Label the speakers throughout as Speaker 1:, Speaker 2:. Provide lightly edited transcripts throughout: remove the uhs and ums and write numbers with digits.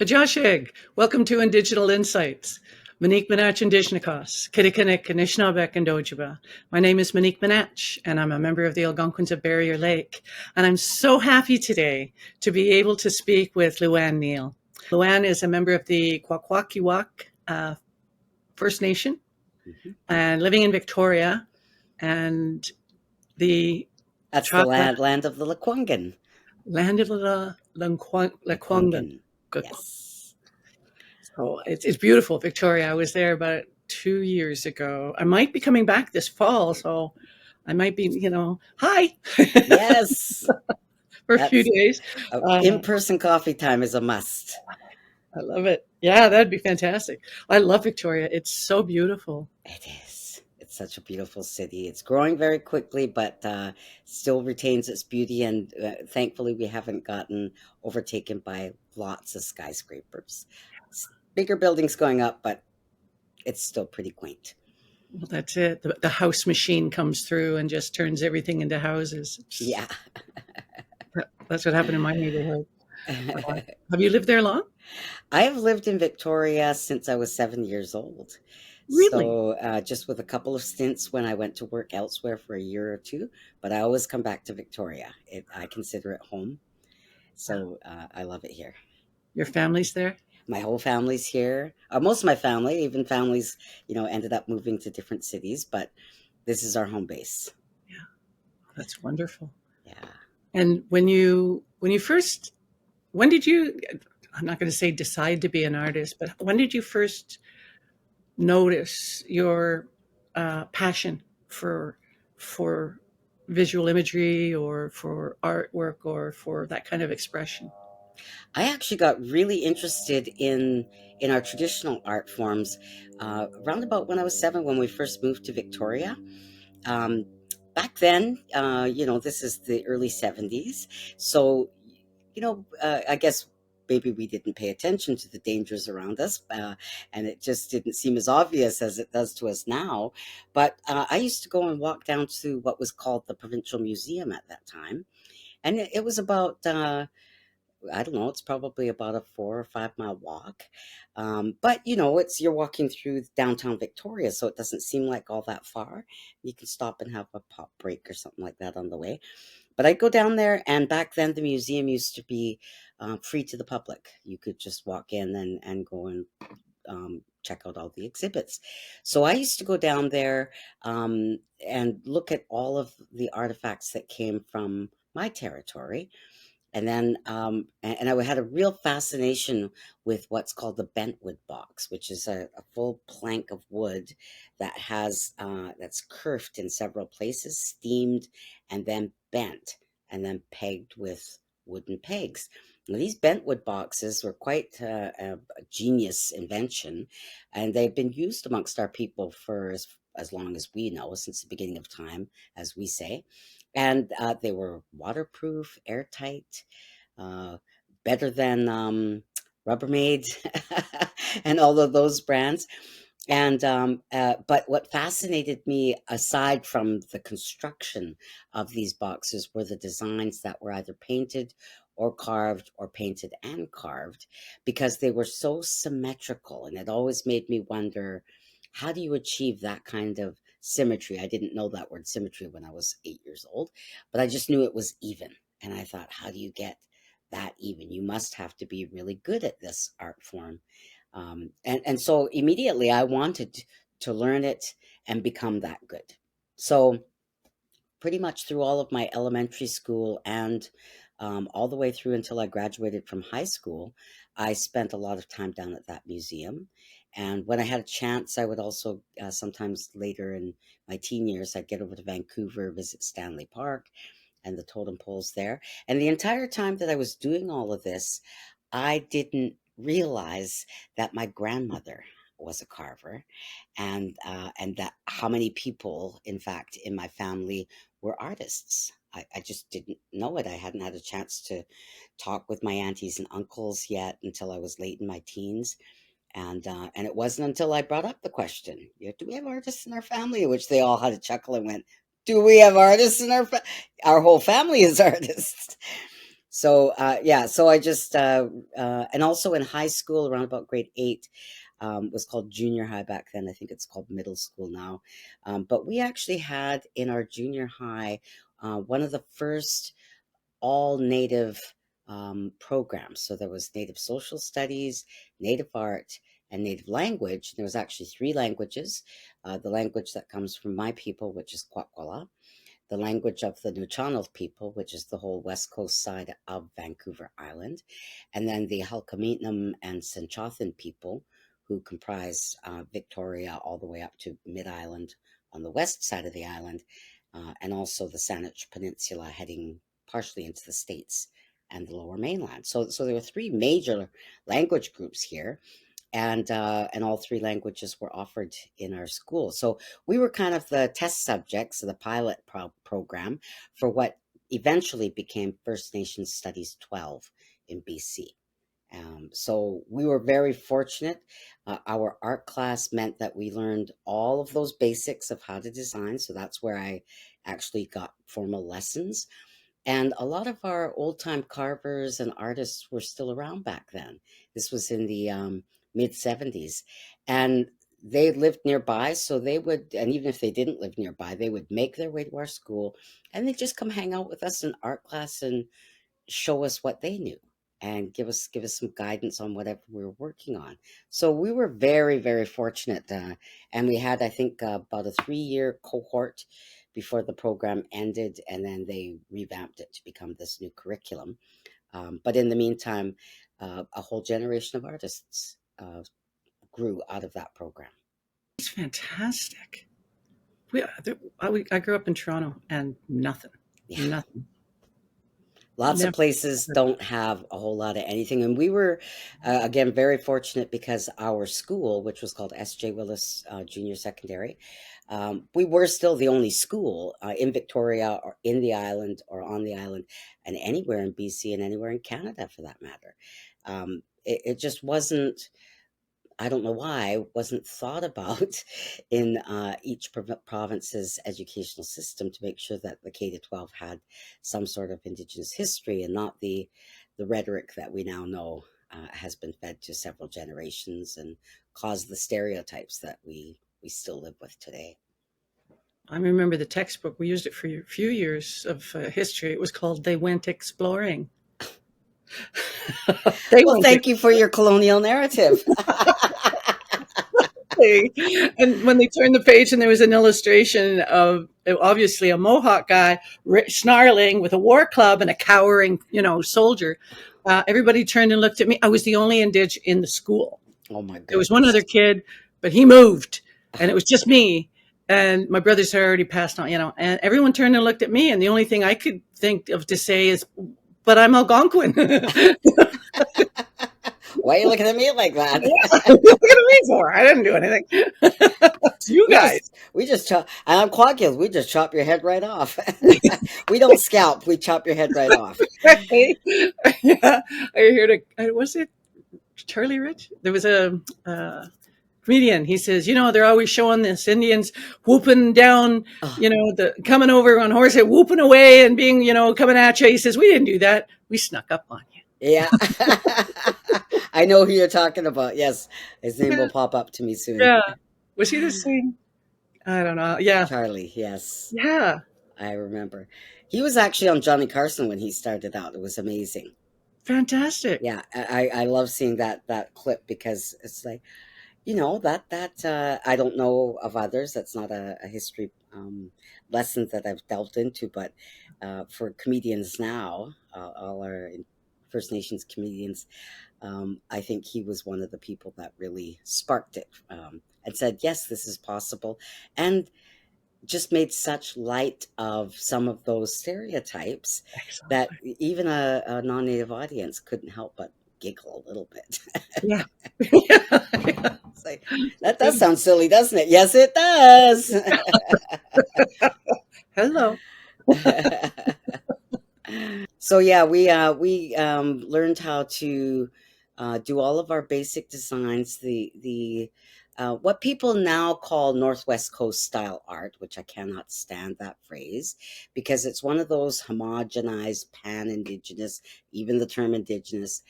Speaker 1: Pajashig, welcome to Indigital Insights. Monique Manatch, Indigenous, Kitikanik, Anishinaabeg, and Ojibwa. My name is Monique Manatch, and I'm a member of the Algonquins of Barrier Lake. And I'm so happy today to be able to speak with Lou-ann Neel. Lou-ann is a member of the Kwakwakiwak First Nation and living in Victoria. And the
Speaker 2: That's the land of the Lekwungen.
Speaker 1: land of the Lekwungen.
Speaker 2: Yes.
Speaker 1: So it's beautiful, Victoria. I was there about 2 years ago. I might be coming back this fall, so I might be, hi
Speaker 2: Yes.
Speaker 1: for a few days.
Speaker 2: In-person coffee time is a must.
Speaker 1: I love it. Yeah, that'd be fantastic. I love Victoria. It's so beautiful.
Speaker 2: It is. It's such a beautiful city. It's growing very quickly, but still retains its beauty. And thankfully, we haven't gotten overtaken by lots of skyscrapers. Bigger buildings going up, but it's still pretty quaint.
Speaker 1: Well, that's it. The house machine comes through and just turns everything into houses.
Speaker 2: Yeah.
Speaker 1: That's what happened in my neighborhood. Have you lived there long?
Speaker 2: I have lived in Victoria since I was 7 years old.
Speaker 1: Really?
Speaker 2: So just with a couple of stints when I went to work elsewhere for a year or two, but I always come back to Victoria. I consider it home. So I love it here.
Speaker 1: Your family's there?
Speaker 2: My whole family's here. Most of my family, even families, ended up moving to different cities, but this is our home base.
Speaker 1: Yeah, that's wonderful.
Speaker 2: Yeah.
Speaker 1: And when did you, I'm not going to say decide to be an artist, but when did you first notice your passion for visual imagery or for artwork or for that kind of expression?
Speaker 2: I actually got really interested in our traditional art forms around about when I was 7, when we first moved to Victoria. Back then, this is the early 70s. So, I guess maybe we didn't pay attention to the dangers around us, and it just didn't seem as obvious as it does to us now. But I used to go and walk down to what was called the Provincial Museum at that time. And it was about I don't know, it's probably about a 4 or 5 mile walk. But you're walking through downtown Victoria, so it doesn't seem like all that far. You can stop and have a pop break or something like that on the way. But I'd go down there, and back then the museum used to be free to the public. You could just walk in and go and check out all the exhibits. So I used to go down there and look at all of the artifacts that came from my territory. And then, and I had a real fascination with what's called the bentwood box, which is a full plank of wood that has that's kerfed in several places, steamed, and then bent, and then pegged with wooden pegs. Now, these bentwood boxes were quite a genius invention, and they've been used amongst our people for as long as we know, since the beginning of time, as we say. And they were waterproof, airtight, uh, better than Rubbermaid and all of those brands. And but what fascinated me, aside from the construction of these boxes, were the designs that were either painted or carved, or painted and carved, because they were so symmetrical. And it always made me wonder, how do you achieve that kind of symmetry? I didn't know that word symmetry when I was 8 years old, but I just knew it was even. And I thought, how do you get that even? You must have to be really good at this art form. And so immediately I wanted to learn it and become that good. So pretty much through all of my elementary school and all the way through until I graduated from high school, I spent a lot of time down at that museum. And when I had a chance, I would also sometimes later in my teen years, I'd get over to Vancouver, visit Stanley Park and the totem poles there. And the entire time that I was doing all of this, I didn't realize that my grandmother was a carver, and that how many people, in fact, in my family were artists. I just didn't know it. I hadn't had a chance to talk with my aunties and uncles yet until I was late in my teens. And it wasn't until I brought up the question, do we have artists in our family? Which they all had a chuckle and went, do we have artists in our whole family is artists. So yeah, so I just and also in high school, around about grade 8, was called junior high back then. I think it's called middle school now. But we actually had in our junior high one of the first all native programs. So there was Native Social Studies, Native Art, and Native Language. There was actually three languages. The language that comes from my people, which is Kwakwala, the language of the Nuu people, which is the whole west coast side of Vancouver Island, and then the Halkamenem and Senchothan people, who comprise Victoria all the way up to Mid Island on the west side of the island, and also the Saanich Peninsula heading partially into the States and the Lower Mainland. So there were three major language groups here, and all three languages were offered in our school. So we were kind of the test subjects of the pilot program for what eventually became First Nations Studies 12 in BC. So we were very fortunate. Our art class meant that we learned all of those basics of how to design. So that's where I actually got formal lessons. And a lot of our old time carvers and artists were still around back then. This was in the mid 70s. And they lived nearby. So they would, and even if they didn't live nearby, they would make their way to our school and they'd just come hang out with us in art class and show us what they knew and give us some guidance on whatever we were working on. So we were very very fortunate, and we had I think about a 3-year cohort before the program ended, and then they revamped it to become this new curriculum. But in the meantime, a whole generation of artists grew out of that program.
Speaker 1: It's fantastic. I grew up in Toronto and nothing,
Speaker 2: Yeah.
Speaker 1: nothing.
Speaker 2: Lots of
Speaker 1: Never.
Speaker 2: places don't have a whole lot of anything. And we were, again, very fortunate because our school, which was called S.J. Willis Junior Secondary, we were still the only school in Victoria or in the island or on the island and anywhere in BC and anywhere in Canada for that matter. It just wasn't, I don't know why, wasn't thought about in each province's educational system to make sure that the K to 12 had some sort of Indigenous history and not the rhetoric that we now know has been fed to several generations and caused the stereotypes that we still live with today.
Speaker 1: I remember the textbook. We used it for a few years of history. It was called "They Went Exploring." They
Speaker 2: Well,
Speaker 1: went
Speaker 2: thank you for your colonial narrative.
Speaker 1: exploring, and when they turned the page, and there was an illustration of obviously a Mohawk guy snarling with a war club and a cowering, soldier. Everybody turned and looked at me. I was the only Indig in the school.
Speaker 2: Oh my
Speaker 1: There was one other
Speaker 2: goodness.
Speaker 1: kid, but he moved, and it was just me. And my brothers had already passed on, and everyone turned and looked at me. And the only thing I could think of to say is, but I'm Algonquin.
Speaker 2: Why are you looking at me like
Speaker 1: What
Speaker 2: that?
Speaker 1: are you looking at me for? I didn't do anything. It's you
Speaker 2: We
Speaker 1: guys.
Speaker 2: just chop, and I'm Quaggies, we just chop your head right off. We don't scalp, we chop your head right off.
Speaker 1: Yeah. I heard was it Charlie Rich? There was a comedian. He says, they're always showing this Indians whooping down,
Speaker 2: Oh,
Speaker 1: the coming over on horse, whooping away and being, coming at you. He says, we didn't do that. We snuck up on you.
Speaker 2: yeah. I know who you're talking about. Yes, his name
Speaker 1: Yeah.
Speaker 2: will pop up to me soon.
Speaker 1: Yeah. Was he the same? I don't know. Yeah.
Speaker 2: Charlie, yes,
Speaker 1: Yeah.
Speaker 2: I remember. He was actually on Johnny Carson when he started out. It was amazing.
Speaker 1: Fantastic.
Speaker 2: Yeah, I love seeing that clip because it's like, that I don't know of others. That's not a history lesson that I've delved into, but for comedians now, all our First Nations comedians, I think he was one of the people that really sparked it, and said, yes, this is possible, and just made such light of some of those stereotypes that
Speaker 1: Excellent.
Speaker 2: even a non-native audience couldn't help but giggle a little bit.
Speaker 1: Yeah. Yeah.
Speaker 2: It's like, that does sound silly, doesn't it? Yes, it does.
Speaker 1: Hello.
Speaker 2: So yeah, we learned how to do all of our basic designs. The what people now call Northwest Coast style art, which I cannot stand that phrase because it's one of those homogenized pan Indigenous, even the term Indigenous.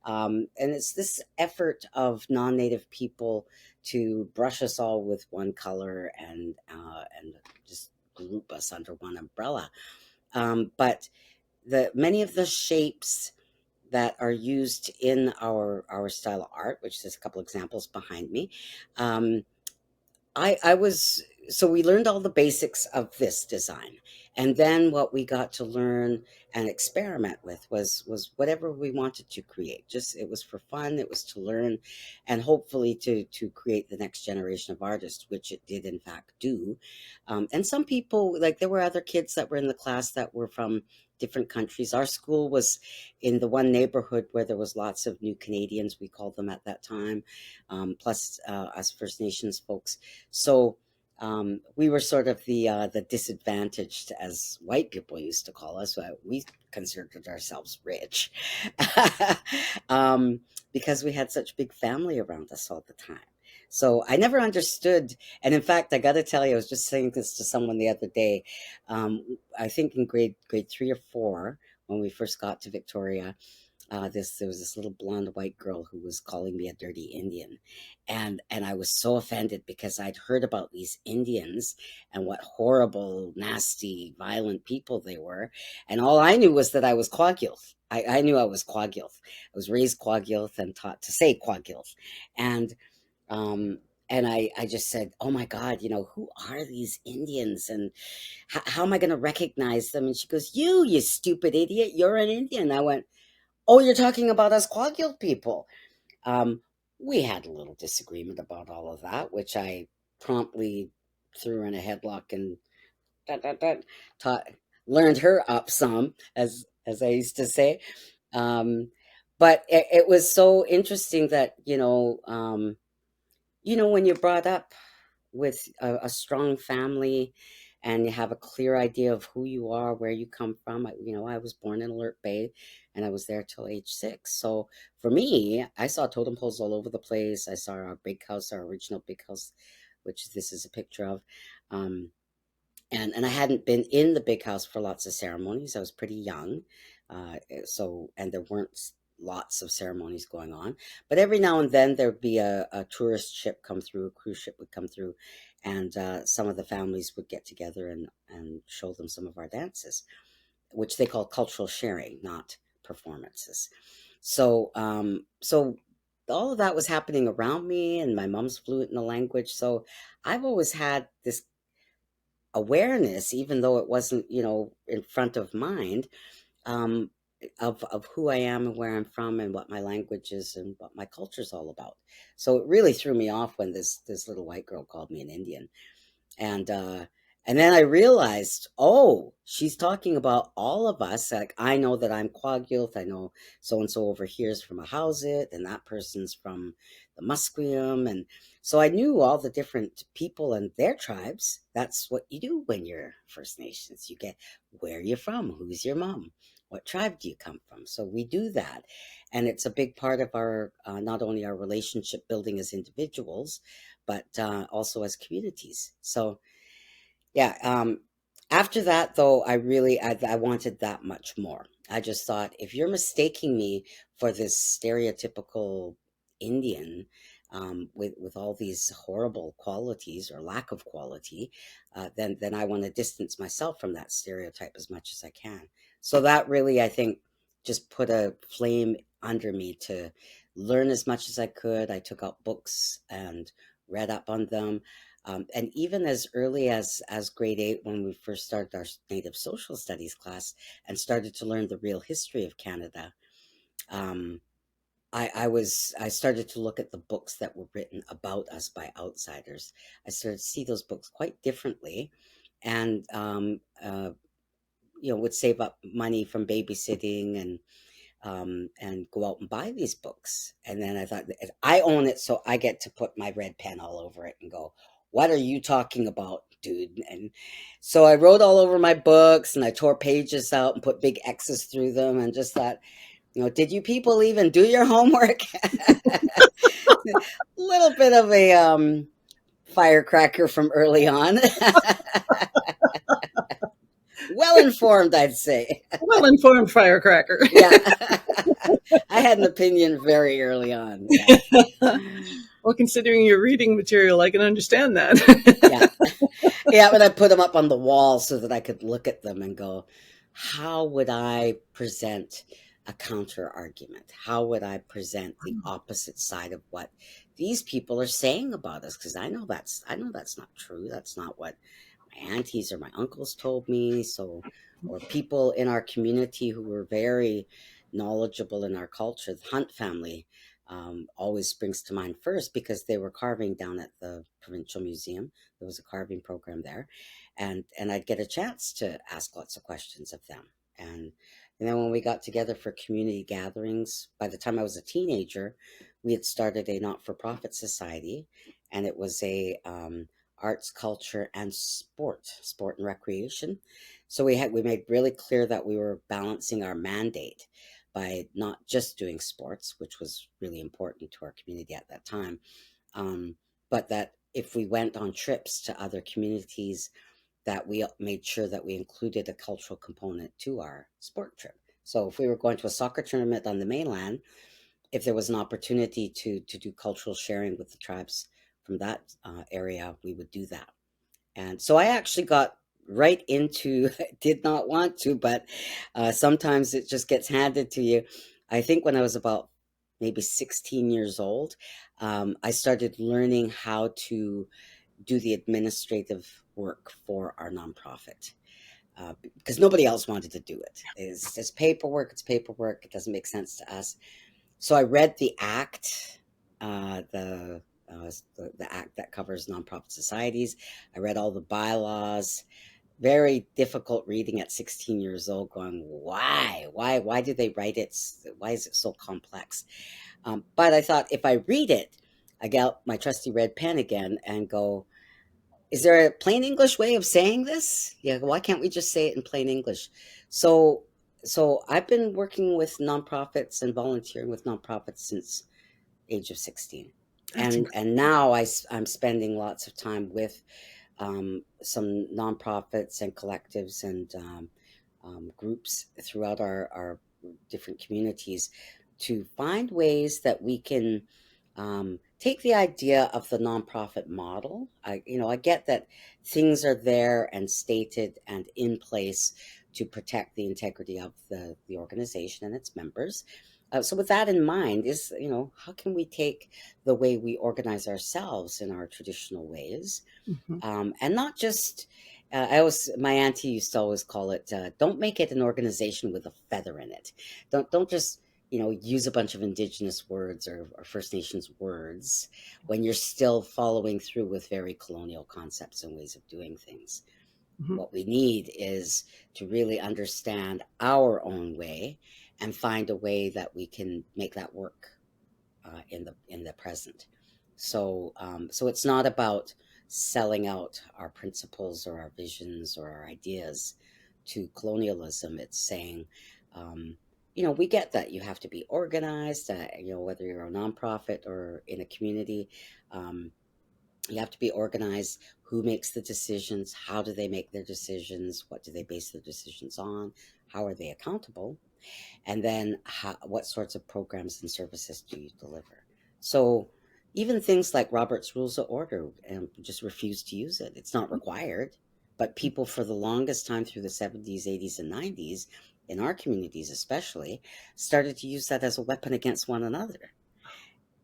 Speaker 2: And it's this effort of non native people to brush us all with one color and just group us under one umbrella. But many of the shapes that are used in our style of art, which there's a couple examples behind me, um, I was so we learned all the basics of this design, and then what we got to learn and experiment with was whatever we wanted to create. Just it was for fun, it was to learn, and hopefully to create the next generation of artists, which it did in fact do. And some people, like there were other kids that were in the class that were from different countries. Our school was in the one neighborhood where there was lots of new Canadians, we called them at that time, plus us First Nations folks. So we were sort of the disadvantaged, as white people used to call us. We considered ourselves rich um, because we had such big family around us all the time. So I never understood, and in fact, I got to tell you, I was just saying this to someone the other day. I think in grade 3 or 4, when we first got to Victoria, there was this little blonde white girl who was calling me a dirty Indian, and I was so offended because I'd heard about these Indians and what horrible, nasty, violent people they were, and all I knew was that I was Kwagilth. I knew I was Kwagilth. I was raised Kwagilth and taught to say Kwagilth, and um, I just said, "Oh my God, who are these Indians, and how am I going to recognize them?" And she goes, "You stupid idiot, you're an Indian." I went, "Oh, you're talking about us Kwaggle people." Um, we had a little disagreement about all of that, which I promptly threw in a headlock and dot, dot, dot, taught, learned her up some, as I used to say. Um, but it was so interesting that when you're brought up with a strong family and you have a clear idea of who you are, where you come from. I was born in Alert Bay and I was there till age 6. So for me, I saw totem poles all over the place. I saw our big house, our original big house, which this is a picture of. Um, and I hadn't been in the big house for lots of ceremonies. I was pretty young, and there weren't lots of ceremonies going on. But every now and then there'd be a tourist ship come through, a cruise ship would come through, and some of the families would get together and show them some of our dances, which they call cultural sharing, not performances. So all of that was happening around me, and my mom's fluent in the language, so I've always had this awareness, even though it wasn't, in front of mind, um, of who I am and where I'm from and what my language is and what my culture is all about. So it really threw me off when this little white girl called me an Indian. And then I realized, oh, she's talking about all of us. Like I know that I'm Kwagilth. I know so and so over here is from a Hausit, and that person's from the Musqueam, and so I knew all the different people and their tribes. That's what you do when you're First Nations. You get where you're from, who's your mom, what tribe do you come from. So we do that, and it's a big part of our not only our relationship building as individuals, but also as communities. So yeah. After that, though, I wanted that much more. I just thought if you're mistaking me for this stereotypical Indian with all these horrible qualities or lack of quality, then I want to distance myself from that stereotype as much as I can. So that really, I think, just put a flame under me to learn as much as I could. I took out books and read up on them, and even as early as grade 8, when we first started our Native Social Studies class and started to learn the real history of Canada, um, I started to look at the books that were written about us by outsiders. I started to see those books quite differently, and would save up money from babysitting and go out and buy these books. And then I thought, I own it, so I get to put my red pen all over it and go, "What are you talking about, dude?" And so I wrote all over my books and I tore pages out and put big X's through them and just thought, Did you people even do your homework? Little bit of a firecracker from early on. Well informed, I'd say.
Speaker 1: Well informed firecracker.
Speaker 2: Yeah. I had an opinion very early on. Yeah.
Speaker 1: Well, considering your reading material, I can understand that.
Speaker 2: Yeah. Yeah, but I put them up on the wall so that I could look at them and go, how would I present a counter argument? How would I present the opposite side of what these people are saying about us? Because I know that's not true. That's not what my aunties or my uncles told me. So, or people in our community who were very knowledgeable in our culture. The Hunt family always springs to mind first because they were carving down at the provincial museum. There was a carving program there, and I'd get a chance to ask lots of questions of them. And then when we got together for community gatherings, by the time I was a teenager, we had started a not-for-profit society, and it was a arts, culture, and sport and recreation. So we made really clear that we were balancing our mandate by not just doing sports, which was really important to our community at that time, um, but that if we went on trips to other communities, that we made sure that we included a cultural component to our sport trip. So if we were going to a soccer tournament on the mainland, if there was an opportunity to do cultural sharing with the tribes from that area, we would do that. And so I actually got right into, did not want to, but sometimes it just gets handed to you. I think when I was about maybe 16 years old, I started learning how to do the administrative work for our nonprofit because nobody else wanted to do it. It's paperwork, it's paperwork, it doesn't make sense to us. So I read the act, the act that covers nonprofit societies. I read all the bylaws. Very difficult reading at 16 years old. Going, why did they write it? Why is it so complex? But I thought if I read it, I get out my trusty red pen again and go, is there a plain English way of saying this? Yeah, why can't we just say it in plain English? So so I've been working with nonprofits and volunteering with nonprofits since age of 16.
Speaker 1: That's
Speaker 2: And now I'm spending lots of time with some nonprofits and collectives and groups throughout our different communities to find ways that we can take the idea of the nonprofit model. I get that things are there and stated and in place to protect the integrity of the organization and its members. So with that in mind, is how can we take the way we organize ourselves in our traditional ways,
Speaker 1: mhm,
Speaker 2: and not just my auntie used to always call it, don't make it an organization with a feather in it. Don't just use a bunch of indigenous words or First Nations words when you're still following through with very colonial concepts and ways of doing things.
Speaker 1: mhm,
Speaker 2: What we need is to really understand our own way and find a way that we can make that work in the present. So it's not about selling out our principles or our visions or our ideas to colonialism. It's saying, we get that you have to be organized. Whether you're a nonprofit or in a community, um, you have to be organized. Who makes the decisions? How do they make their decisions? What do they base their decisions on? How are they accountable? And then what sorts of programs and services do you deliver? So even things like Robert's Rules of Order, just refuse to use it. It's not required, but people for the longest time through the 70s, 80s, and 90s, in our communities especially, started to use that as a weapon against one another,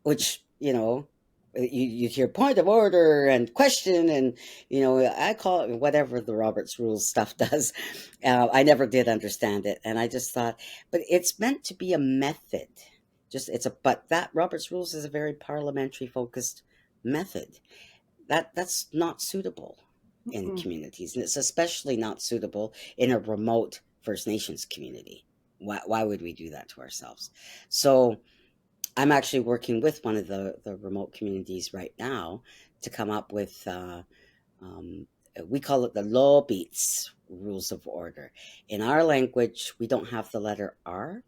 Speaker 2: which you hear point of order and question, and I call it whatever the Roberts Rules stuff does. I never did understand it, and I just thought, but it's meant to be a method. But that Roberts Rules is a very parliamentary focused method that's not suitable in
Speaker 1: mhm,
Speaker 2: communities, and it's especially not suitable in a remote First Nations community. Why would we do that to ourselves? So I'm actually working with one of the remote communities right now to come up with, um, we call it the law beats rules of order. In our language, we don't have the letter R.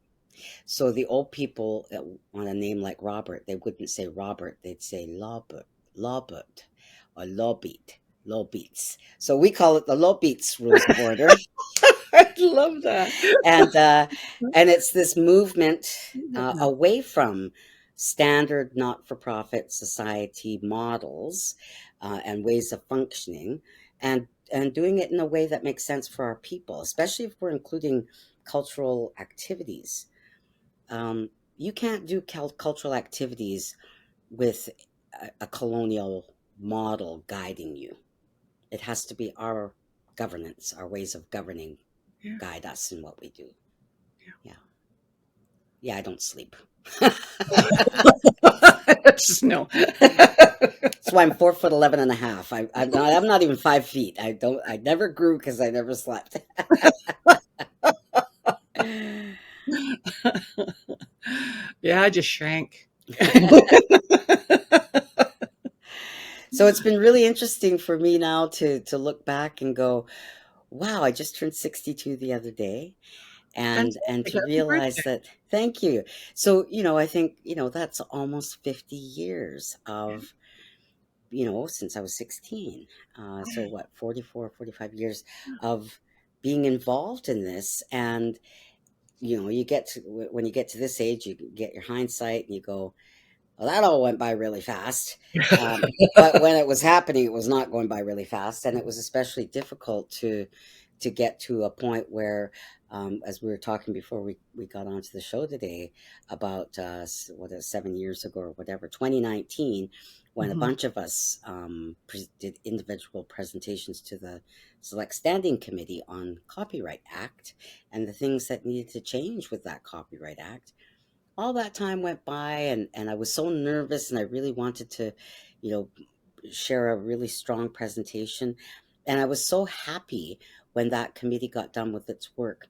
Speaker 2: So the old people that want a name like Robert, they wouldn't say Robert, they'd say Lobert, Lobert, or Lobit, Lobits. So we call it the Lobits Rules of Order,
Speaker 1: I love that.
Speaker 2: and uh, and it's this movement
Speaker 1: Yeah.
Speaker 2: away from standard not-for-profit society models and ways of functioning, and doing it in a way that makes sense for our people, especially if we're including cultural activities. You can't do cultural activities with a colonial model guiding you. It has to be our governance, our ways of governing
Speaker 1: Yeah.
Speaker 2: guide us in what we do.
Speaker 1: Yeah.
Speaker 2: Yeah. Yeah, I don't sleep.
Speaker 1: Just no.
Speaker 2: That's why I'm 4 foot 11 and a half. I'm not even 5 feet. I never grew because I never slept.
Speaker 1: Yeah, I just shrank.
Speaker 2: So it's been really interesting for me now to look back and go, wow, I just turned 62 the other day, and
Speaker 1: Fantastic.
Speaker 2: to
Speaker 1: Happy
Speaker 2: realize
Speaker 1: birthday.
Speaker 2: that, thank you. So, I think, that's almost 50 years
Speaker 1: Yeah.
Speaker 2: of, since I was 16. So what, 44, 45 years of being involved in this. And, when you get to this age, you get your hindsight and you go, well, that all went by really fast. But when it was happening, it was not going by really fast, and it was especially difficult to get to a point where, as we were talking before we got onto the show today, about what is 7 years ago or whatever, 2019, when a
Speaker 1: Mhm.
Speaker 2: bunch of us did individual presentations to the Select Standing Committee on Copyright Act and the things that needed to change with that Copyright Act. All that time went by, and I was so nervous, and I really wanted to, you know, share a really strong presentation. And I was so happy when that committee got done with its work,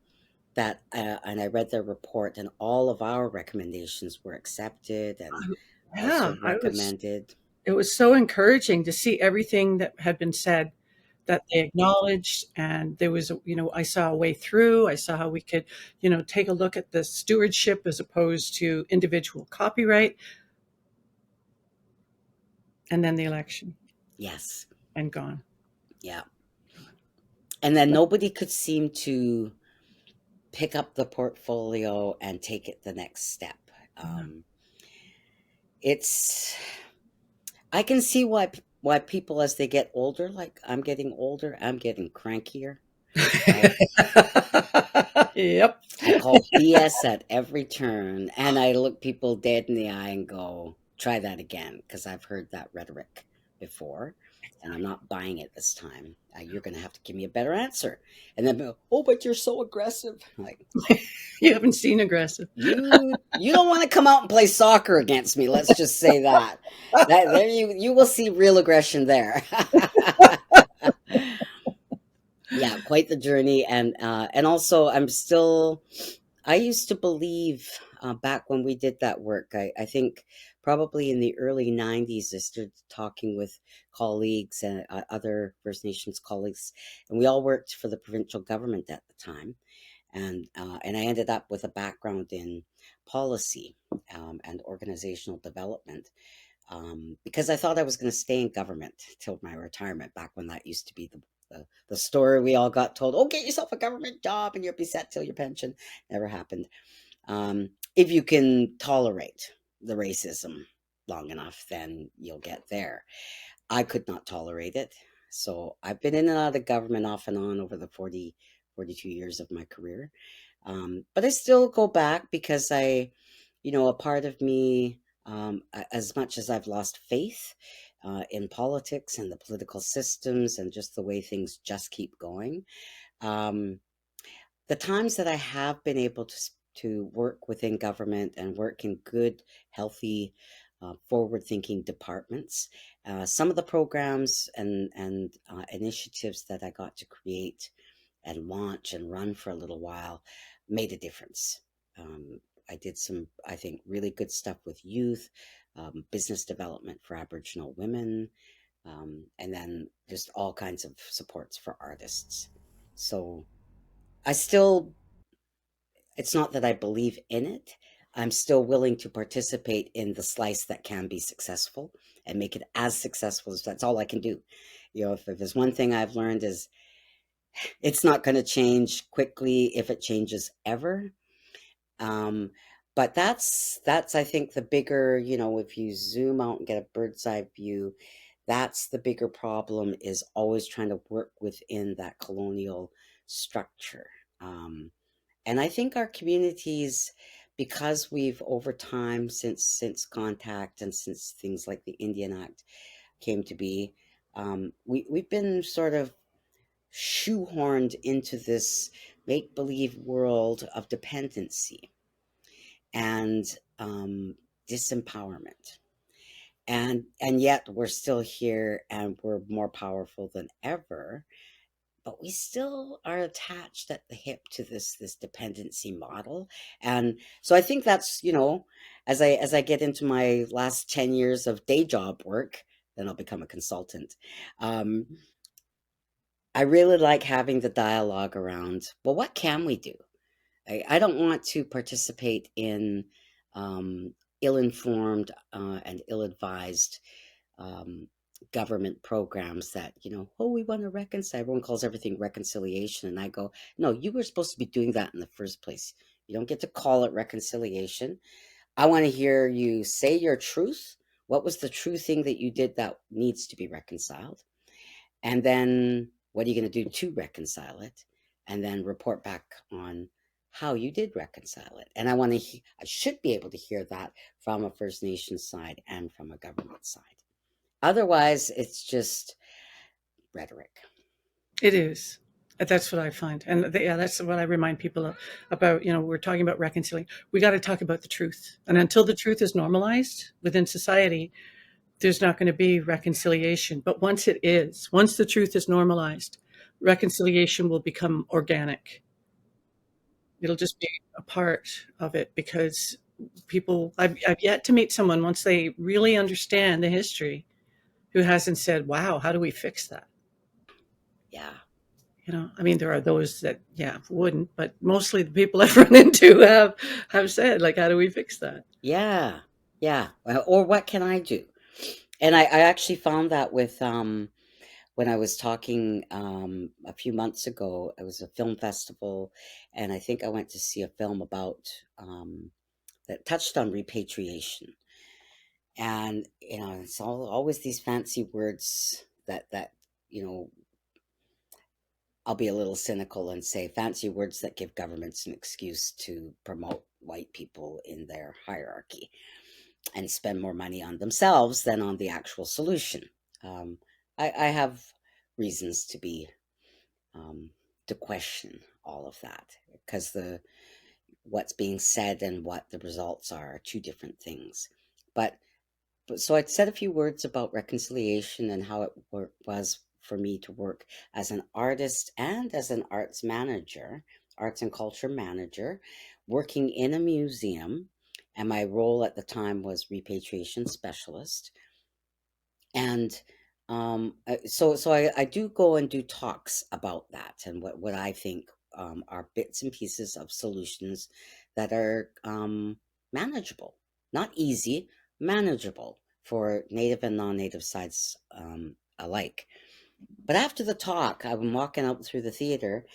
Speaker 2: that and I read their report, and all of our recommendations were accepted and
Speaker 1: Yeah,
Speaker 2: also recommended.
Speaker 1: it was so encouraging to see everything that had been said, that they acknowledged, and there was, I saw a way through. I saw how we could, take a look at the stewardship as opposed to individual copyright, and then the election,
Speaker 2: Yes.
Speaker 1: and gone.
Speaker 2: Yeah. And then nobody could seem to pick up the portfolio and take it the next step.
Speaker 1: No.
Speaker 2: Um, it's I can see why people, as they get older, like I'm getting older, I'm getting crankier, right?
Speaker 1: Yep.
Speaker 2: I call BS at every turn, and I look people dead in the eye and go, try that again, because I've heard that rhetoric before, and I'm not buying it this time. You're going to have to give me a better answer. And then, oh, but you're so aggressive. Like,
Speaker 1: You haven't seen aggressive.
Speaker 2: you don't want to come out and play soccer against me. Let's just say that. That there you will see real aggression there. Yeah, quite the journey, and also I'm still. I used to believe, back when we did that work. I think probably in the early '90s, I started talking with colleagues and other First Nations colleagues, and we all worked for the provincial government at the time, and I ended up with a background in policy, and organizational development, because I thought I was going to stay in government till my retirement, back when that used to be the story we all got told. Oh, get yourself a government job and you'll be set till your pension. Never happened. If you can tolerate the racism long enough, then you'll get there. I could not tolerate it. So I've been in and out of government off and on over the 42 years of my career. But I still go back because a part of me, as much as I've lost faith in politics and the political systems and just the way things just keep going, um, the times that I have been able to work within government and work in good, healthy, forward-thinking departments, some of the programs and initiatives that I got to create and launch and run for a little while made a difference. Um, I did some, I think, really good stuff with youth, business development for Aboriginal women, and then just all kinds of supports for artists. So I still it's not that I believe in it. I'm still willing to participate in the slice that can be successful and make it as successful as that's all I can do. If there's one thing I've learned is it's not going to change quickly if it changes ever. Um, but that's I think the bigger, if you zoom out and get a bird's eye view, that's the bigger problem is always trying to work within that colonial structure. Um, and I think our communities, because we've over time since contact and since things like the Indian Act came to be, we've been sort of shoehorned into this make believe world of dependency and disempowerment. And yet we're still here and we're more powerful than ever, but we still are attached at the hip to this dependency model. And so I think that's, as I get into my last 10 years of day job work, then I'll become a consultant. um, I really like having the dialogue around, well, what can we do? I don't want to participate in ill-informed and ill-advised um, government programs that, oh, we want to reconcile. Everyone calls everything reconciliation. And I go, no, you were supposed to be doing that in the first place. You don't get to call it reconciliation. I want to hear you say your truth. What was the true thing that you did that needs to be reconciled? And then what are you going to do to reconcile it? And then report back on how you did reconcile it. And I should be able to hear that from a First Nation side and from a government side. Otherwise, it's just rhetoric.
Speaker 1: It is. That's what I find. And yeah, that's what I remind people about. We're talking about reconciling. We got to talk about the truth. And until the truth is normalized within society, there's not going to be reconciliation. But once the truth is normalized, reconciliation will become organic. It'll just be a part of it because I've yet to meet someone once they really understand the history who hasn't said, wow, how do we fix that?
Speaker 2: Yeah.
Speaker 1: I mean, there are those that, yeah, wouldn't, but mostly the people I've run into have said, like, how do we fix that?
Speaker 2: Yeah. Yeah. Or what can I do? And I actually found that with when I was talking a few months ago, it was a film festival, and I think I went to see a film about that touched on repatriation. And it's always these fancy words that you know I'll be a little cynical and say fancy words that give governments an excuse to promote white people in their hierarchy and spend more money on themselves than on the actual solution. um, I have reasons um, to question all of that because the what's being said and what the results are two different things. But so I said a few words about reconciliation and how it was for me to work as an artist and as an arts and culture manager, working in a museum. And my role at the time was repatriation specialist. And so I do go and do talks about that and what I think are bits and pieces of solutions that are manageable, not easy, manageable for native and non-native sides alike. But after the talk, I'm walking out through the theater,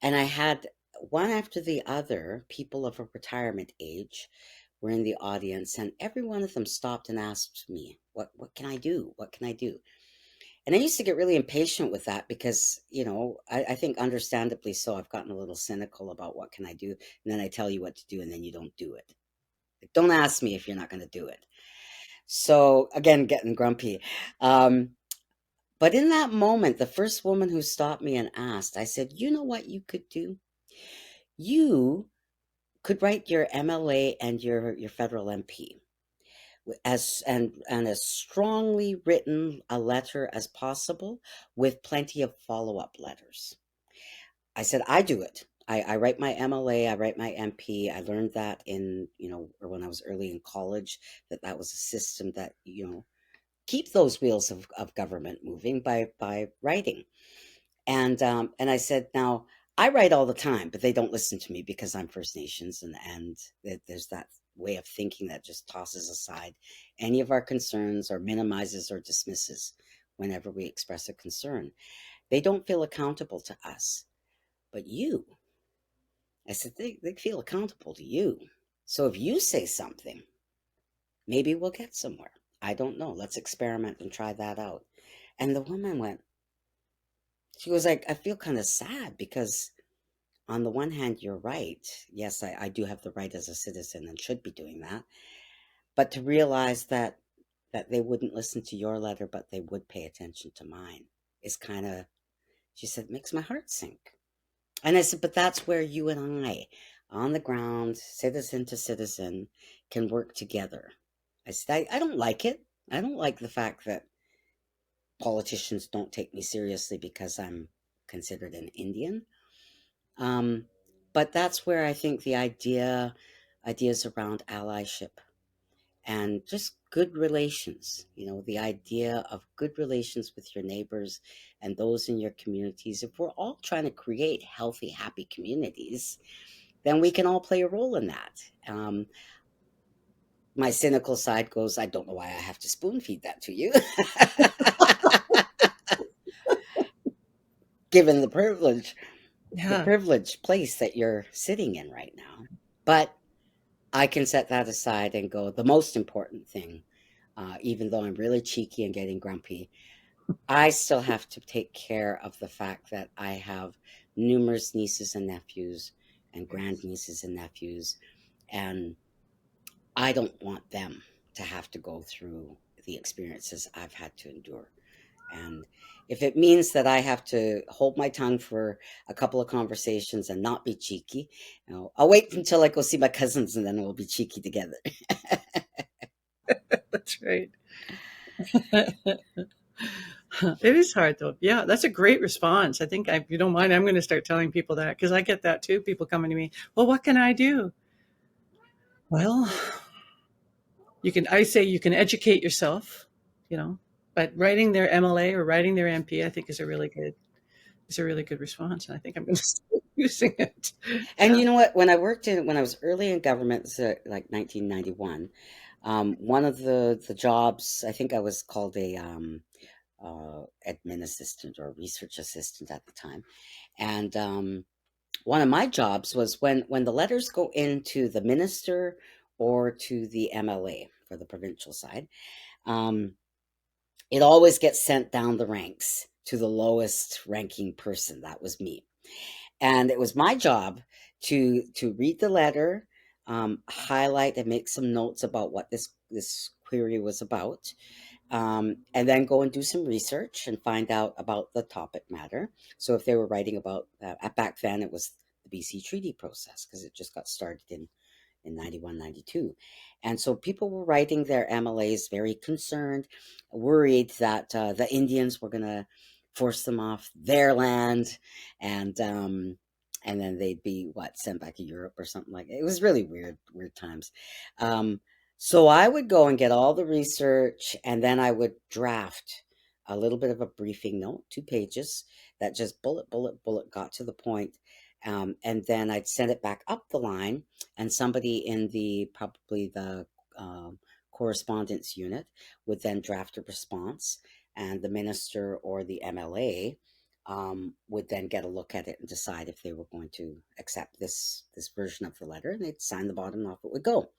Speaker 2: and I had one after the other people of a retirement age were in the audience, and every one of them stopped and asked me, "What can I do? What can I do?" And I used to get really impatient with that because, I think understandably so, I've gotten a little cynical about what can I do, and then I tell you what to do, and then you don't do it. Like, don't ask me if you're not going to do it. So again, getting grumpy. Um, but in that moment, the first woman who stopped me and asked, I said, "You know what you could do? You could write your MLA and your federal MP as strongly written a letter as possible with plenty of follow-up letters." I said, "I do it. I write my MLA, I write my MP. I learned that or when I was early in college, that was a system that, keep those wheels of government moving by writing." And I said, "Now I write all the time, but they don't listen to me because I'm First Nations, and there's that way of thinking that just tosses aside any of our concerns or minimizes or dismisses whenever we express a concern. They don't feel accountable to us, but you. I said they feel accountable to you. So if you say something, maybe we'll get somewhere. I don't know. Let's experiment and try that out. And the woman went, she was like, I feel kind of sad because on the one hand, you're right. Yes, I do have the right as a citizen and should be doing that. But to realize that they wouldn't listen to your letter, but they would pay attention to mine is kind of, she said, makes my heart sink. And I said, but that's where you and I, on the ground, citizen to citizen, can work together. I said, I don't like it. I don't like the fact that politicians don't take me seriously because I'm considered an Indian. Um, but that's where I think the ideas around allyship and just good relations, the idea of good relations with your neighbors and those in your communities. If we're all trying to create healthy, happy communities, then we can all play a role in that. My cynical side goes, I don't know why I have to spoon feed that to you, given the
Speaker 1: Yeah,
Speaker 2: privileged place that you're sitting in right now. But I can set that aside and go, the most important thing, even though I'm really cheeky and getting grumpy, I still have to take care of the fact that I have numerous nieces and nephews and
Speaker 1: yes.
Speaker 2: grandnieces and nephews, and I don't want them to have to go through the experiences I've had to endure. And if it means that I have to hold my tongue for a couple of conversations and not be cheeky, I'll wait until I go see my cousins and then we'll be cheeky together.
Speaker 1: That's right. It is hard though. Yeah, that's a great response. I think if you don't mind, I'm going to start telling people that because I get that too. People coming to me, well, what can I do? Well, I say you can educate yourself, you know, but writing their MLA or writing their MP, I think is a really good response. And I think I'm going to start using it.
Speaker 2: And
Speaker 1: Yeah.
Speaker 2: you know what? When I was early in government, so like 1991, one of the jobs, I think I was called a admin assistant or research assistant at the time, and one of my jobs was when the letters go into the minister or to the MLA for the provincial side, um, it always gets sent down the ranks to the lowest ranking person. That was me, and it was my job to read the letter, highlight and make some notes about what this query was about, and then go and do some research and find out about the topic matter. So if they were writing about, back then it was the BC Treaty process because it just got started in 91, 92. And so people were writing their MLAs very concerned, worried that the Indians were going to force them off their land, and and then they'd be sent back to Europe or something like that. It was really weird times. Um, so I would go and get all the research, and then I would draft a little bit of a briefing note, 2 pages, that just bullet got to the point. And then I'd send it back up the line, and somebody in probably the um, correspondence unit would then draft a response, and the minister or the MLA would then get a look at it and decide if they were going to accept this version of the letter, and they'd sign the bottom, and off it would go.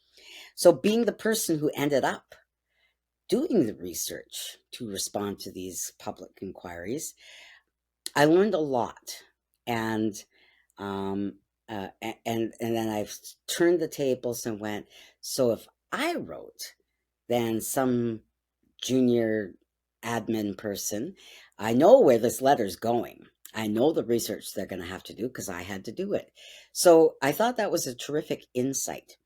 Speaker 2: So being the person who ended up doing the research to respond to these public inquiries, I learned a lot, and um, and then I've turned the tables and went, so if I wrote, then some junior admin person, I know where this letter's going. I know the research they're going to have to do because I had to do it. So I thought that was a terrific insight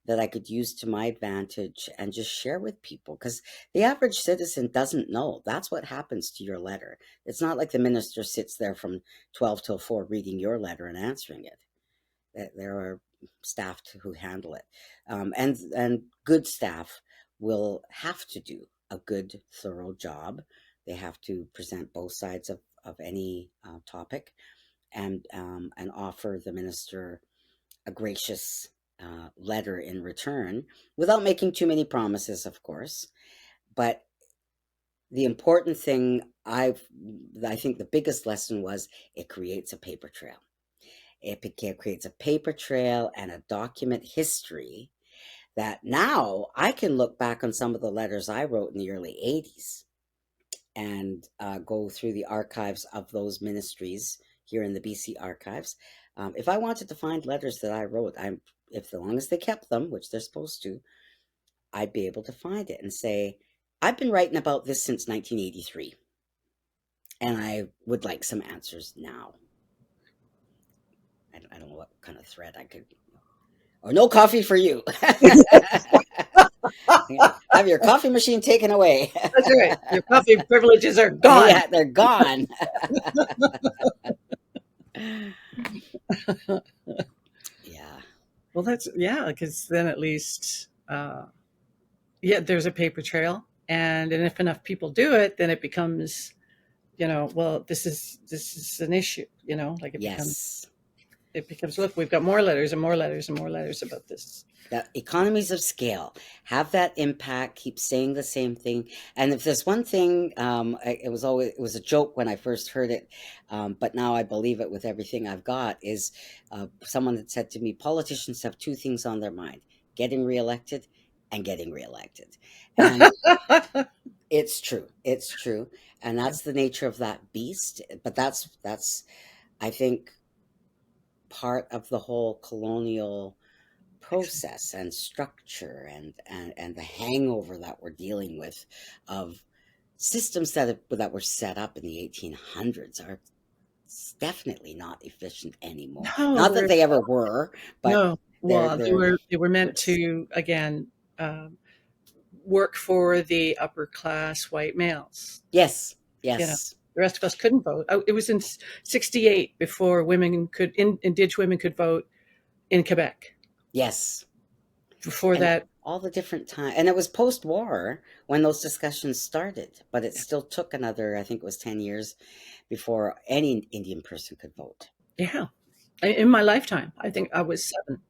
Speaker 2: that I could use to my advantage and just share with people, because the average citizen doesn't know. That's what happens to your letter. It's not like the minister sits there from 12 till 4 reading your letter and answering it. There are staff who handle it, and good staff will have to do a good, thorough job. They have to present both sides of any topic, and offer the minister a gracious letter in return, without making too many promises, of course. But the important thing, I think the biggest lesson was, it creates a paper trail. It creates a paper trail and a document history that now I can look back on some of the letters I wrote in the early 80s and go through the archives of those ministries here in the BC archives. If I wanted to find letters that I wrote, if as long as they kept them, which they're supposed to, I'd be able to find it and say, I've been writing about this since 1983, and I would like some answers now. I don't know what kind of thread I could, or no coffee for you. Have your coffee machine taken away.
Speaker 1: That's right. Your coffee privileges are gone.
Speaker 2: Yeah, they're gone. Yeah.
Speaker 1: Well, because then at least, there's a paper trail, and if enough people do it, then it becomes, well, this is an issue, like
Speaker 2: Yes.
Speaker 1: it becomes, look, we've got more letters and more letters and more letters about this.
Speaker 2: That economies of scale, have that impact, keep saying the same thing. And if there's one thing, it was a joke when I first heard it, but now I believe it with everything I've got, is someone had said to me, politicians have two things on their mind: getting reelected and getting reelected. And it's true. It's true. And that's the nature of that beast. But that's I think, part of the whole colonial process and structure, and the hangover that we're dealing with, of systems that were set up in the 1800s are definitely not efficient anymore.
Speaker 1: No,
Speaker 2: Not that they ever were, but
Speaker 1: no. Well,
Speaker 2: they're
Speaker 1: they were meant to, again, work for the upper class white males.
Speaker 2: yes,
Speaker 1: The rest of us couldn't vote. It was in '68 before Indigenous women could vote in Quebec.
Speaker 2: yes.
Speaker 1: Before
Speaker 2: And
Speaker 1: that,
Speaker 2: all the different time, and it was post-war when those discussions started, but it still took another, I think it was 10 years before any Indian person could vote.
Speaker 1: yeah, in my lifetime, I think I was 7.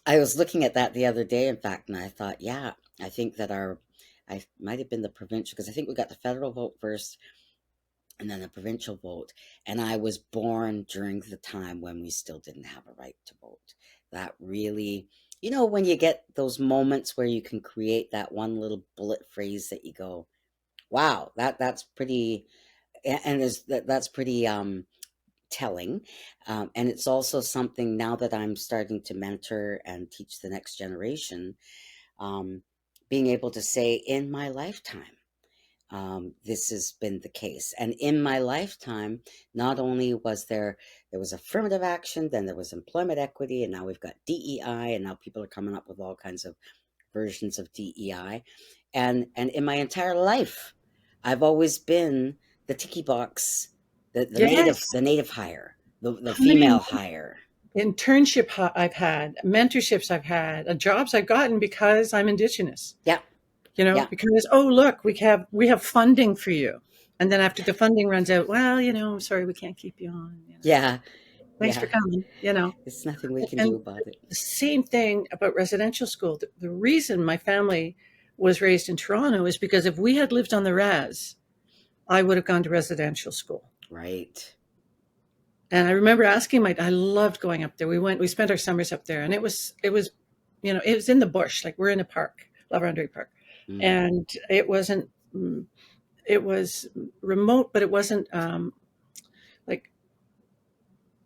Speaker 2: I was looking at that the other day, in fact, and I thought, yeah, I think that I might have been the provincial, because I think we got the federal vote first and then the provincial vote. And I was born during the time when we still didn't have a right to vote. That really, when you get those moments where you can create that one little bullet phrase that you go, wow, that's pretty, and that's pretty telling. And it's also something, now that I'm starting to mentor and teach the next generation, being able to say, in my lifetime, this has been the case. And in my lifetime, not only there was affirmative action, then there was employment equity, and now we've got DEI, and now people are coming up with all kinds of versions of DEI. And in my entire life, I've always been the ticky box, the
Speaker 1: Yes.
Speaker 2: native hire, the
Speaker 1: How many
Speaker 2: female hire.
Speaker 1: internship I've had, mentorships I've had, jobs I've gotten because I'm Indigenous.
Speaker 2: Yeah. Yeah.
Speaker 1: Because, oh, look, we have funding for you. And then after the funding runs out, well, sorry, we can't keep you on.
Speaker 2: Yeah.
Speaker 1: Thanks for coming.
Speaker 2: It's nothing we can
Speaker 1: And
Speaker 2: do about it.
Speaker 1: the same thing about residential school. The reason my family was raised in Toronto is because if we had lived on the res, I would have gone to residential school.
Speaker 2: Right.
Speaker 1: And I remember asking I loved going up there. We spent our summers up there, and it was it was in the bush, like we're in a park, La Vérendrye Park.
Speaker 2: Mm.
Speaker 1: And it was remote, but it wasn't like,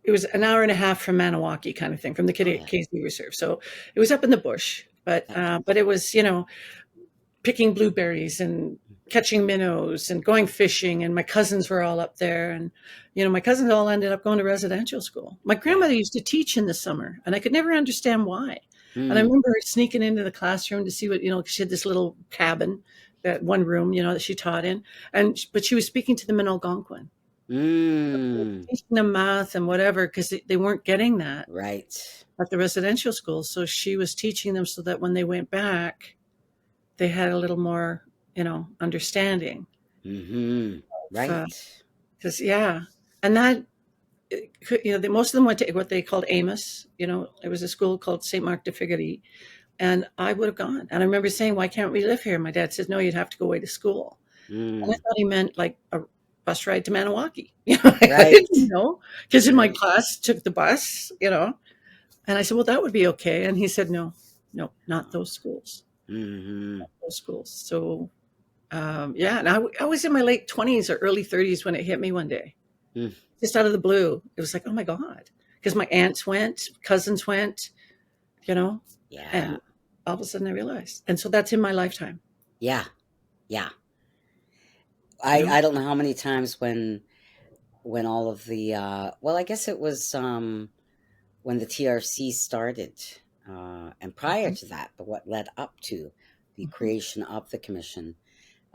Speaker 1: it was an hour and a half from Maniwaki kind of thing, from the KZ Reserve. So it was up in the bush, but it was, picking blueberries and catching minnows and going fishing. And my cousins were all up there. And, my cousins all ended up going to residential school. My grandmother used to teach in the summer, and I could never understand why. And I remember sneaking into the classroom to see what, she had this little cabin, that one room, that she taught in. But she was speaking to them in Algonquin. Teaching them math and whatever, because they weren't getting that
Speaker 2: right
Speaker 1: at the residential school. So she was teaching them so that when they went back, they had a little more, understanding.
Speaker 2: Right.
Speaker 1: Because, and most of them went to what they called Amos. There was a school called St. Mark de Figuerie, and I would have gone. And I remember saying, "Why can't we live here?" My dad says, "No, you'd have to go away to school." And I
Speaker 2: Mm.
Speaker 1: thought he meant like a bus ride to Maniwaki. I
Speaker 2: Right.
Speaker 1: didn't know, because in my
Speaker 2: Right.
Speaker 1: class took the bus. And I said, "Well, that would be okay." And he said, "No, no, not those schools,
Speaker 2: Mm-hmm.
Speaker 1: those schools." So, yeah, and I was in my late 20s or early 30s when it hit me one day,
Speaker 2: Mm.
Speaker 1: just out of the blue. It was like, oh my God, because my aunts went, cousins went, you know,
Speaker 2: Yeah.
Speaker 1: and all of a sudden I realized. And so that's in my lifetime,
Speaker 2: Yeah. Yeah.
Speaker 1: you know.
Speaker 2: I don't know how many times when all of the well, I guess it was when the TRC started, and prior
Speaker 1: Mhm,
Speaker 2: to that, but what led up to the
Speaker 1: mhm,
Speaker 2: creation of the commission,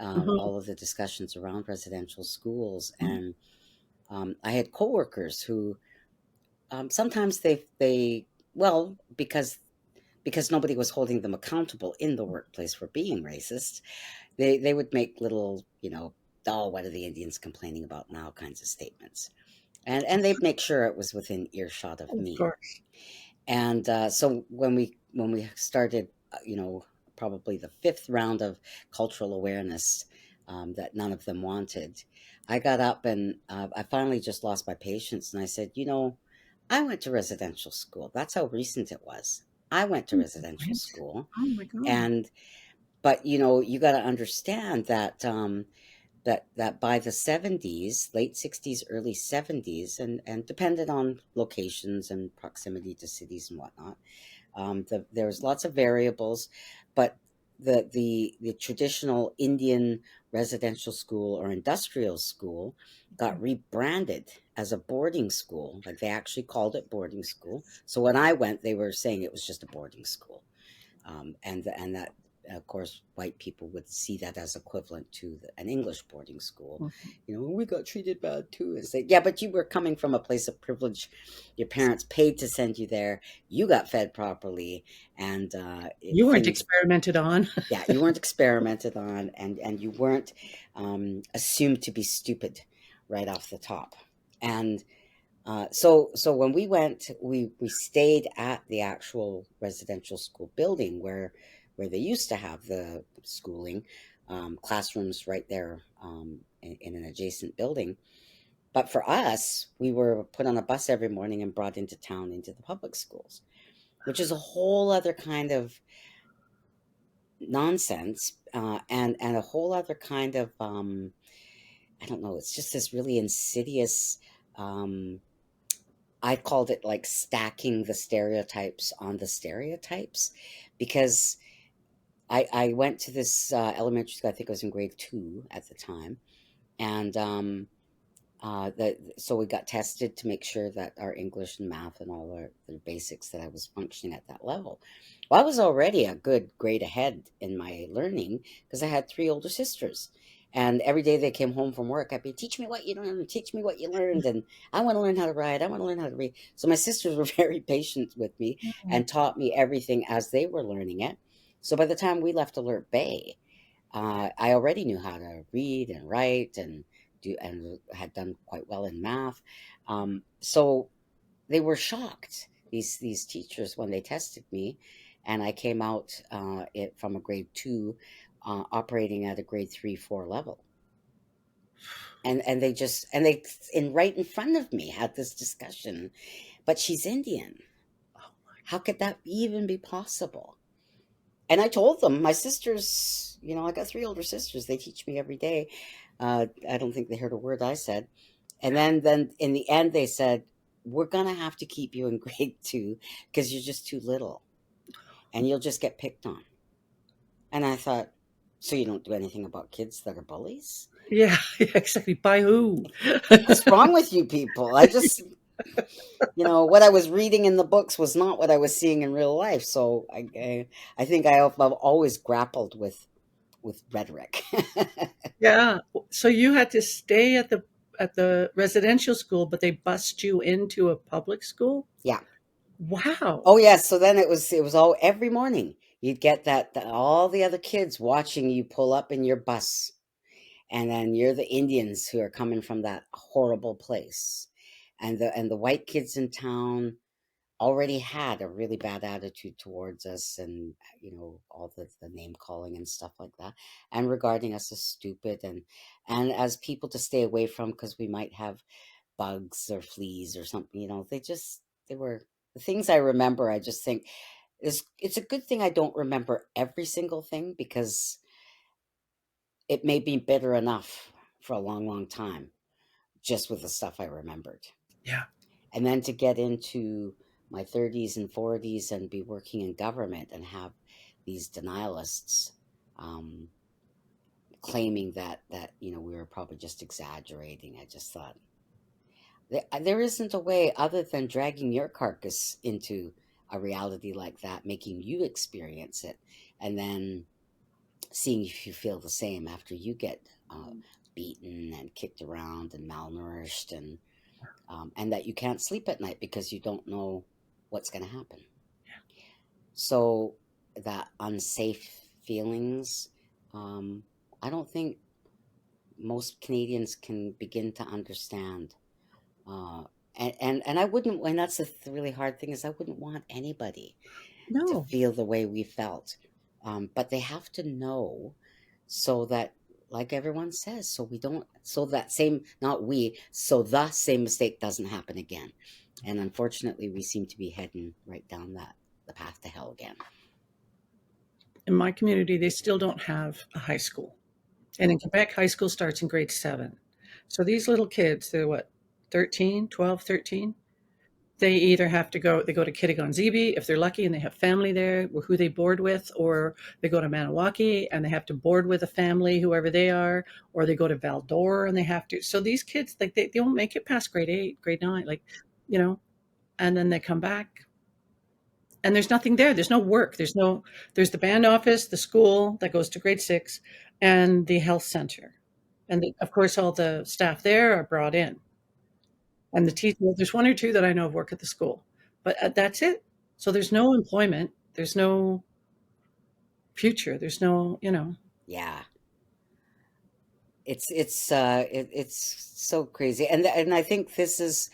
Speaker 1: mhm,
Speaker 2: all of the discussions around residential schools,
Speaker 1: mhm.
Speaker 2: and I had coworkers who sometimes they well, because nobody was holding them accountable in the workplace for being racist, they would make little, oh, what are the Indians complaining about now kinds of statements, and they'd make sure it was within earshot of
Speaker 1: Of
Speaker 2: me.
Speaker 1: course.
Speaker 2: And so when we started, probably the fifth round of cultural awareness, that none of them wanted, I got up and I finally just lost my patience, and I said, I went to residential school. That's how recent it was. I went to residential
Speaker 1: Right?
Speaker 2: school,
Speaker 1: Oh my God.
Speaker 2: and but you got to understand that that by the 70s, late 60s, early 70s, and depended on locations and proximity to cities and whatnot, there was lots of variables, but the traditional Indian residential school or industrial school got rebranded as a boarding school. Like, they actually called it boarding school. So when I went, they were saying it was just a boarding school, and that, of course, white people would see that as equivalent to an English boarding school.
Speaker 1: Mhm.
Speaker 2: We got treated bad too. And say, yeah, but you were coming from a place of privilege. Your parents paid to send you there. You got fed properly, and
Speaker 1: You weren't
Speaker 2: things.
Speaker 1: experimented on.
Speaker 2: Yeah, you weren't experimented on, and you weren't assumed to be stupid right off the top. And so when we went, we stayed at the actual residential school building where they used to have the schooling, classrooms right there, in an adjacent building. But for us, we were put on a bus every morning and brought into town into the public schools, which is a whole other kind of nonsense, and a whole other kind of, I don't know. It's just this really insidious. Um, I called it like stacking the stereotypes on the stereotypes, because I went to this elementary school. I think I was in grade two at the time, and so we got tested to make sure that our English and math and all the basics, that I was functioning at that level. Well, I was already a good grade ahead in my learning because I had three older sisters. And every day they came home from work, I'd be, teach me what you learned, teach me what you learned. And I want to learn how to write. I want to learn how to read. So my sisters were very patient with me
Speaker 1: Mhm.
Speaker 2: and taught me everything as they were learning it. So by the time we left Alert Bay, I already knew how to read and write and had done quite well in math. So they were shocked, these teachers, when they tested me, and I came out from a grade two, operating at a grade three, four level. And they in right in front of me had this discussion. But she's Indian.
Speaker 1: Oh my
Speaker 2: How could that even be possible? And I told them, my sisters, I got three older sisters. They teach me every day. I don't think they heard a word I said. And then in the end, they said, we're going to have to keep you in grade two because you're just too little and you'll just get picked on. And I thought, so you don't do anything about kids that are bullies?
Speaker 1: Yeah, yeah, exactly. By who?
Speaker 2: What's wrong with you people? What I was reading in the books was not what I was seeing in real life. So I think I've always grappled with rhetoric.
Speaker 1: Yeah. So you had to stay at the residential school, but they bussed you into a public school?
Speaker 2: Yeah.
Speaker 1: Wow.
Speaker 2: Oh yes. So then it was all every morning. You'd get all the other kids watching you pull up in your bus, and then you're the Indians who are coming from that horrible place, And the white kids in town already had a really bad attitude towards us, and all the name calling and stuff like that, and regarding us as stupid, and as people to stay away from because we might have bugs or fleas or something. They were the things I remember. I just think it's a good thing I don't remember every single thing, because it made me bitter enough for a long, long time just with the stuff I remembered.
Speaker 1: Yeah.
Speaker 2: And then to get into my 30s and 40s and be working in government and have these denialists, um, claiming that we were probably just exaggerating. I just thought there isn't a way other than dragging your carcass into a reality like that, making you experience it, and then seeing if you feel the same after you get beaten and kicked around and malnourished, and that you can't sleep at night because you don't know what's going to happen. So that unsafe feelings, um, I don't think most Canadians can begin to understand. Uh, and I wouldn't, and that's the really hard thing, is I wouldn't want anybody to
Speaker 1: No.
Speaker 2: feel the way we felt. But they have to know, so that, like everyone says, so we don't, so that same, not we, so the same mistake doesn't happen again. And unfortunately, we seem to be heading right down the path to hell again.
Speaker 1: In my community, they still don't have a high school. And in Quebec, high school starts in grade 7. So these little kids, they're what, 13, 12, 13? They either have to go, they go to Kittigon-Zibi if they're lucky and they have family there who they board with, or they go to Maniwaki and they have to board with a family, whoever they are, or they go to Val-d'Or and they have to. So these kids, like they won't make it past grade 8, grade 9, like, you know, and then they come back and there's nothing there. There's no work. There's the band office, the school that goes to grade 6, and the health center. And of course, all the staff there are brought in. And the teacher, well, there's one or two that I know of work at the school, but that's it. So there's no employment. There's no future. There's no.
Speaker 2: Yeah, it's so crazy, and I think this is,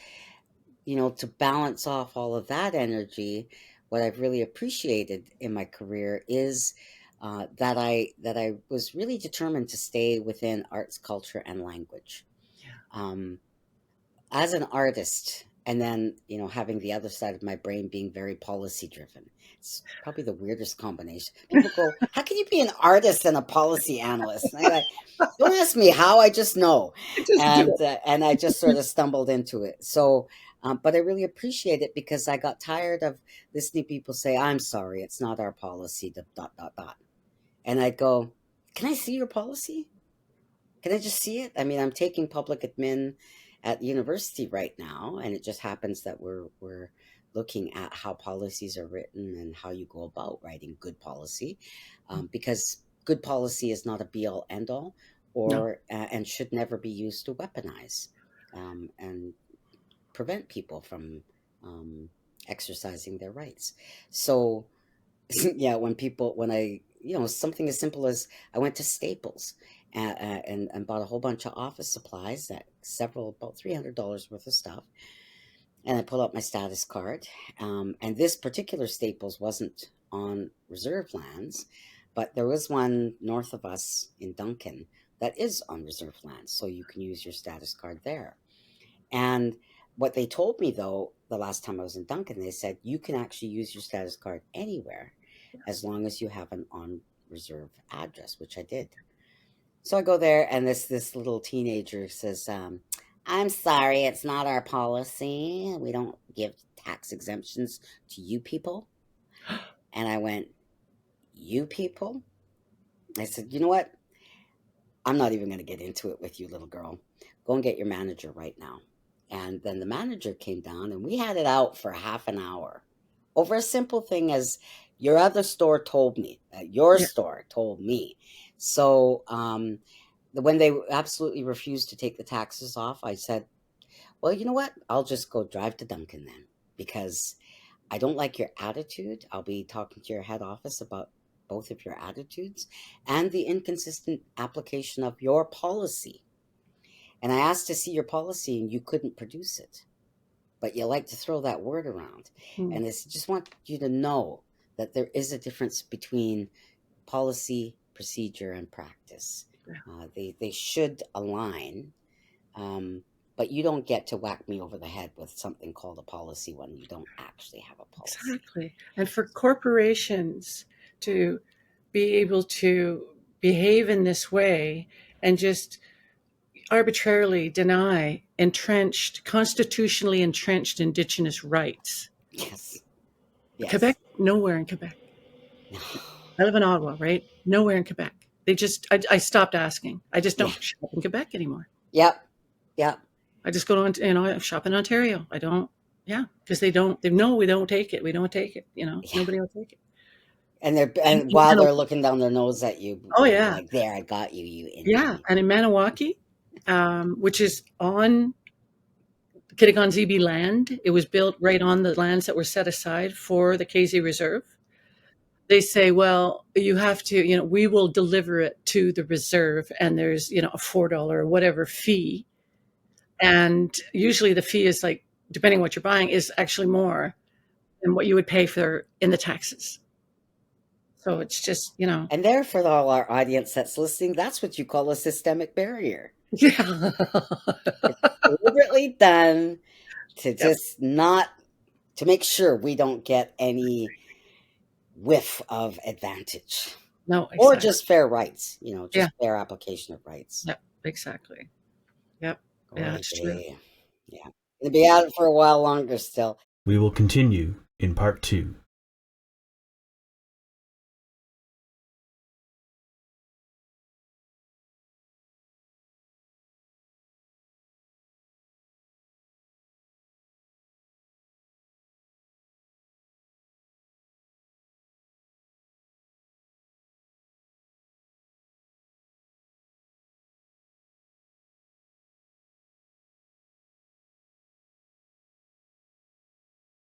Speaker 2: to balance off all of that energy. What I've really appreciated in my career is that I was really determined to stay within arts, culture, and language.
Speaker 1: Yeah.
Speaker 2: Um, as an artist, and then having the other side of my brain being very policy driven, it's probably the weirdest combination. People go, how can you be an artist and a policy analyst? And I like, don't ask me how, I just know.
Speaker 1: Just do
Speaker 2: And I just sort of stumbled into it. So but I really appreciate it, because I got tired of listening to people say, I'm sorry, it's not our policy, dot dot dot. And I'd go, can I see your policy? Can I just see it? I mean, I'm taking public admin at university right now, and it just happens that we're looking at how policies are written and how you go about writing good policy, because good policy is not a be all end all,
Speaker 1: no.
Speaker 2: or and should never be used to weaponize, and prevent people from um, exercising their rights. So yeah, when I, something as simple as I went to Staples and bought a whole bunch of office supplies, that several, about $300 worth of stuff, and I pulled out my status card. And this particular Staples wasn't on reserve lands, but there was one north of us in Duncan that is on reserve lands, so you can use your status card there. And what they told me, though, the last time I was in Duncan, they said you can actually use your status card anywhere as long as you have an on reserve address, which I did. So I go there, and this little teenager says, "I'm sorry, it's not our policy. We don't give tax exemptions to you people." And I went, "You people?" I said, "You know what? I'm not even going to get into it with you, little girl. Go and get your manager right now." And then the manager came down, and we had it out for half an hour over a simple thing as, your other store told me, your
Speaker 1: Yeah.
Speaker 2: store told me. So when they absolutely refused to take the taxes off, I said, well, you know what? I'll just go drive to Duncan then, because I don't like your attitude. I'll be talking to your head office about both of your attitudes and the inconsistent application of your policy. And I asked to see your policy, and you couldn't produce it. but you like to throw that word around.
Speaker 1: Hmm.
Speaker 2: And it's just want you to know that there is a difference between policy, procedure, and practice.
Speaker 1: Yeah.
Speaker 2: They should align, but you don't get to whack me over the head with something called a policy when you don't actually have a policy.
Speaker 1: Exactly. And for corporations to be able to behave in this way and just arbitrarily deny constitutionally entrenched Indigenous rights.
Speaker 2: Yes. Yes.
Speaker 1: Quebec, nowhere in Quebec. I live in Ottawa, right? Nowhere in Quebec. I stopped asking. I just don't shop in Quebec anymore.
Speaker 2: Yep. Yep.
Speaker 1: I just go to, I shop in Ontario. I don't, because they know we don't take it. We don't take it. Nobody will take it.
Speaker 2: And while they're looking down their nose at you,
Speaker 1: oh yeah,
Speaker 2: like, there, I got you, you Indian.
Speaker 1: Yeah, and in Maniwaki, which is on Kitigan ZB land, it was built right on the lands that were set aside for the KZ Reserve. They say, well, you have to, we will deliver it to the reserve, and there's, a $4 or whatever fee. And usually the fee is like, depending on what you're buying, is actually more than what you would pay for in the taxes. So it's just,
Speaker 2: And there, for all our audience that's listening, that's what you call a systemic barrier.
Speaker 1: Yeah.
Speaker 2: It's deliberately done to just not, to make sure we don't get any whiff of advantage.
Speaker 1: No, exactly.
Speaker 2: Or just fair rights, just fair application of rights.
Speaker 1: Yep, exactly. Yep. Yeah, that's true.
Speaker 2: Yeah. It'll be out for a while longer still.
Speaker 3: We will continue in part 2.